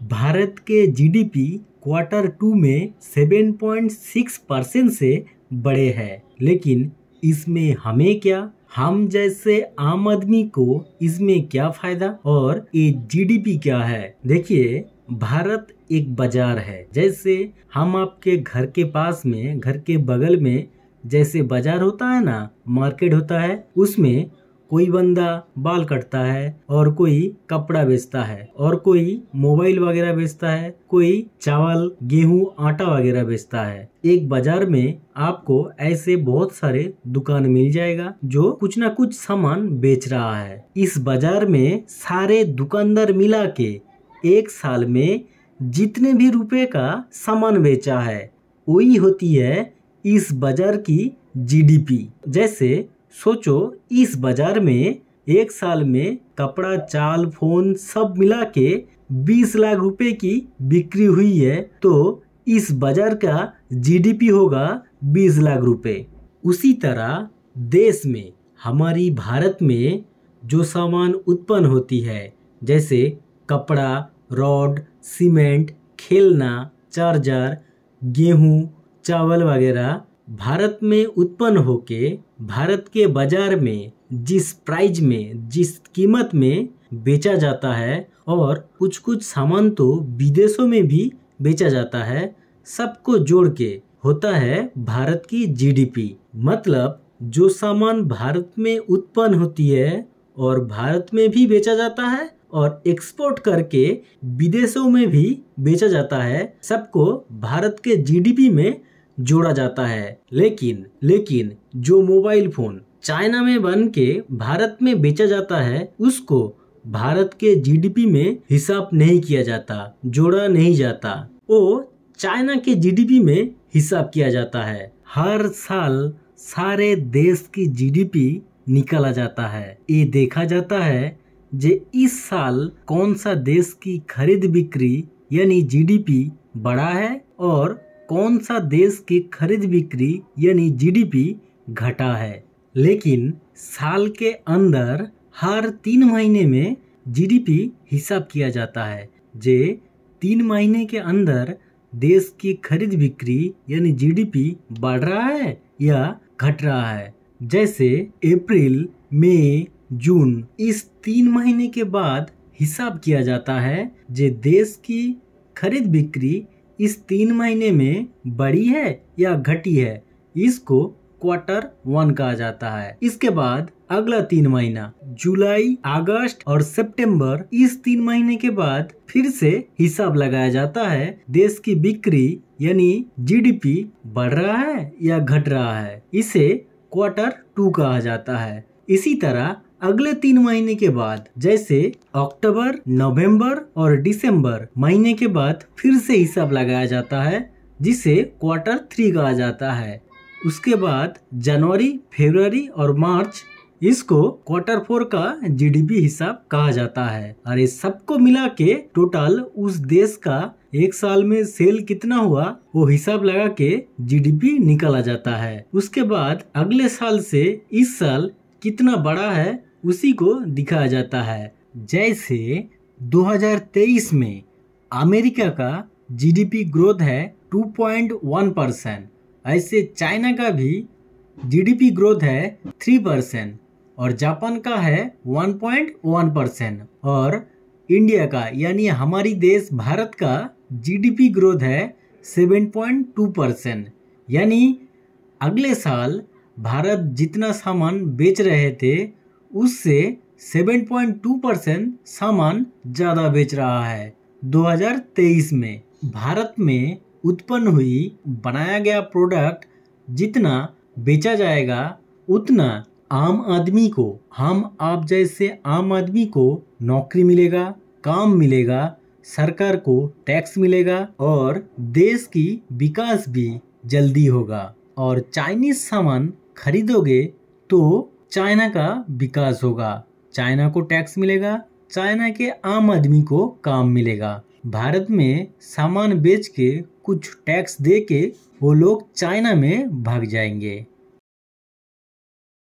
भारत के GDP quarter 2 में 7.6% से बढ़े हैं, लेकिन इसमें हमें क्या, हम जैसे आम आदमी को इसमें क्या फायदा और ये जीडीपी क्या है। देखिए, भारत एक बाजार है। जैसे हम आपके घर के पास में, घर के बगल में जैसे बाजार होता है ना, मार्केट होता है, उसमें कोई बंदा बाल काटता है और कोई कपड़ा बेचता है और कोई मोबाइल वगैरह बेचता है, कोई चावल, गेहूं, आटा वगैरह बेचता है। एक बाजार में आपको ऐसे बहुत सारे दुकान मिल जाएगा जो कुछ ना कुछ सामान बेच रहा है। इस बाजार में सारे दुकानदार मिला के एक साल में जितने भी रुपए का सामान बेचा है वही होती है इस बाजार की जीडीपी। जैसे सोचो, इस बाजार में एक साल में कपड़ा, चाल, फोन सब मिला के 20 लाख रुपए की बिक्री हुई है, तो इस बाजार का जीडीपी होगा 20 लाख रुपए। उसी तरह देश में, हमारी भारत में जो सामान उत्पन्न होती है, जैसे कपड़ा, रॉड, सीमेंट, खेलना, चार्जर, गेहूं, चावल वगैरह भारत में उत्पन्न होके भारत के बाजार में जिस प्राइस में, जिस कीमत में बेचा जाता है, और कुछ कुछ सामान तो विदेशों में भी बेचा जाता है, सबको जोड़ के होता है भारत की जीडीपी। मतलब जो सामान भारत में उत्पन्न होती है और भारत में भी बेचा जाता है और एक्सपोर्ट करके विदेशों में भी बेचा जाता है, सबको भारत के जीडीपी में जोड़ा जाता है। लेकिन जो मोबाइल फोन चाइना में बन के भारत में बेचा जाता है, उसको भारत के जीडीपी में हिसाब नहीं किया जाता, जोड़ा नहीं जाता, वो चाइना के जीडीपी में हिसाब किया जाता है। हर साल सारे देश की जीडीपी निकाला जाता है। ये देखा जाता है जे इस साल कौन सा देश की खरीद बिक्री यानी जीडीपी बढ़ा है और कौन सा देश की खरीद बिक्री यानी जीडीपी घटा है। लेकिन साल के अंदर हर 3 महीने में जीडीपी हिसाब किया जाता है, जे 3 महीने के अंदर देश की खरीद बिक्री यानी जीडीपी बढ़ रहा है या घट रहा है। जैसे अप्रैल, मई, जून, इस 3 महीने के बाद हिसाब किया जाता है जे देश की खरीद बिक्री इस 3 महीने में बढ़ी है या घटी है। इसको क्वार्टर 1 कहा जाता है। इसके बाद अगला 3 महीना, जुलाई, अगस्त और सितंबर, इस 3 महीने के बाद फिर से हिसाब लगाया जाता है देश की बिक्री यानी जीडीपी बढ़ रहा है या घट रहा है। इसे क्वार्टर 2 कहा जाता है। इसी तरह अगले 3 महीने के बाद, जैसे अक्टूबर, नवंबर और दिसंबर महीने के बाद फिर से हिसाब लगाया जाता है, जिसे क्वार्टर 3 कहा जाता है। उसके बाद जनवरी, फरवरी और मार्च, इसको क्वार्टर 4 का जीडीपी हिसाब कहा जाता है। और ये सबको मिला के टोटल उस देश का एक साल में सेल कितना हुआ वो हिसाब लगा के जीडीपी निकाला जाता है। उसके बाद अगले साल से इस साल कितना बड़ा है उसी को दिखाया जाता है। जैसे 2023 में अमेरिका का जीडीपी ग्रोथ है 2.1%, ऐसे चाइना का भी जीडीपी ग्रोथ है 3% और जापान का है 1.1% और इंडिया का यानी हमारी देश भारत का जीडीपी ग्रोथ है 7.2%। यानी अगले साल भारत जितना सामान बेच रहे थे उससे 7.2% सामान ज़्यादा बेच रहा है। 2023 में भारत में उत्पन्न हुई बनाया गया प्रोडक्ट जितना बेचा जाएगा उतना आम आदमी को, हम आप जैसे आम आदमी को नौकरी मिलेगा, काम मिलेगा, सरकार को टैक्स मिलेगा और देश की विकास भी जल्दी होगा। और चाइनीज सामान खरीदोगे तो चाइना का विकास होगा, चाइना को टैक्स मिलेगा, चाइना के आम आदमी को काम मिलेगा। भारत में सामान बेच के कुछ टैक्स दे के वो लोग चाइना में भाग जाएंगे।